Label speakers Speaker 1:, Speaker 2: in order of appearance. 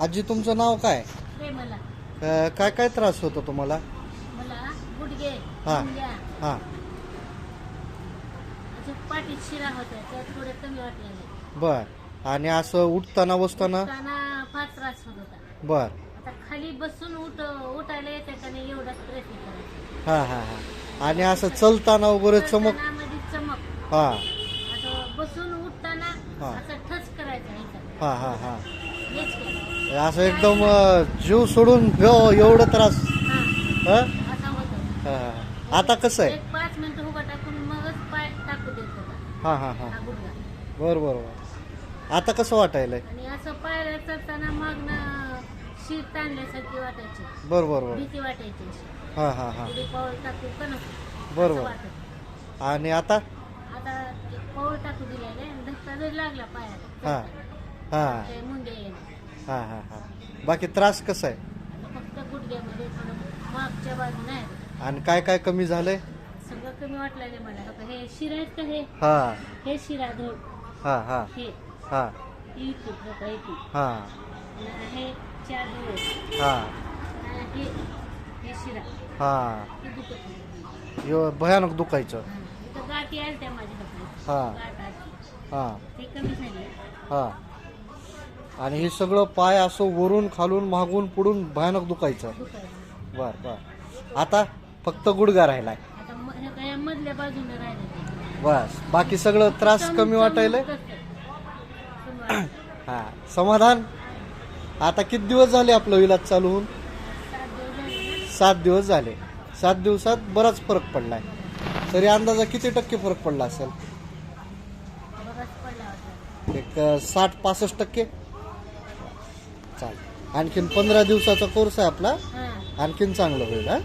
Speaker 1: आजी तुमचं नाव काय?
Speaker 2: प्रेमला.
Speaker 1: काय काय त्रास होतो तुम्हाला?
Speaker 2: मला गुडघे,
Speaker 1: हा.
Speaker 2: गुडघ्या,
Speaker 1: हां
Speaker 2: अजून पाठीत शिरा होत्या त्या थोडे कमी वाटलेले.
Speaker 1: बर. आणि असं उठताना बसताना?
Speaker 2: उठताना फार त्रास होत होता.
Speaker 1: बर.
Speaker 2: आता खाली बसून उठायला येते का नाही एवढाच प्रयत्न करायचा.
Speaker 1: हां हां हां. आणि असं चलताना वगैरे चमक?
Speaker 2: मध्ये चमक.
Speaker 1: हां
Speaker 2: आता बसून उठताना
Speaker 1: हा.
Speaker 2: असं ठस करायचा इथं.
Speaker 1: हां हां हां.
Speaker 2: हेच केलं.
Speaker 1: असं एकदम जीव सोडून एवढं त्रास?
Speaker 2: हा.
Speaker 1: हां
Speaker 2: असं होतं.
Speaker 1: हां. आता कसं आहे?
Speaker 2: एक 5 मिनिटं उभा टाकून मगच पाय टाकू देत होता
Speaker 1: हां हां हां.
Speaker 2: हा गुडघा.
Speaker 1: बरं बरं बरं. आता कसं वाटायलंय?
Speaker 2: आणि असं पायऱ्या चढताना मग ना शीट ताणल्यासारखी वाटायची.
Speaker 1: बरं बरं बरं.
Speaker 2: भीती वाटायची अशी.
Speaker 1: हां हां हां.
Speaker 2: पुढे पाऊल टाकू का नको
Speaker 1: बरोबर.
Speaker 2: असं वाटत.
Speaker 1: आणि आता?
Speaker 2: आता ते पाऊल टाकू दिलेले आणि धक्का जरी लागला पायाला
Speaker 1: हां हां
Speaker 2: ते मुंगे येणार.
Speaker 1: हां हां हां. बाकी त्रास कसा आहे?
Speaker 2: आता फक्त गुडघ्यामध्ये थोडं मागच्या बाजूने आहे.
Speaker 1: आणि काय काय कमी झालंय?
Speaker 2: सगळं कमी वाटलं मला. आता हे शिरा आहेत का हे
Speaker 1: हां
Speaker 2: हे शिरा धड
Speaker 1: हां हां
Speaker 2: हे
Speaker 1: हां
Speaker 2: इथे बघा इथे.
Speaker 1: हां
Speaker 2: आणि हे 4 दिवस
Speaker 1: हां
Speaker 2: आणि हे शिरा
Speaker 1: हां.
Speaker 2: हे दुखत होतं.
Speaker 1: भयानक दुखायचं?
Speaker 2: हां. इथं गाठी आल्या त्या माझ्या हातात.
Speaker 1: हां
Speaker 2: गाठ आली.
Speaker 1: हां
Speaker 2: ते कमी झाले.
Speaker 1: हां. आणि हे सगळं पाय असं वरून खालून मागून पुढून भयानक दुखायचं?
Speaker 2: दुखायचं.
Speaker 1: बर बर. आता फक्त गुडघा राहिलाय?
Speaker 2: आता हे काय मधल्या बाजूने राहिलं ते.
Speaker 1: बस. बाकी सगळं त्रास कमी वाटायलंय? हां. समाधान? आता किती दिवस झाले आपलं इलाज चालू होऊन? 7 दिवस झाले. 7 दिवसात बराच फरक पडलाय. तरी अंदाजा किती टक्के फरक पडला असेल? एक 60-65%? चालेल. आणखीन 15 दिवसाचा कोर्स आहे आपला. आणखीन चांगलं होईल. हा.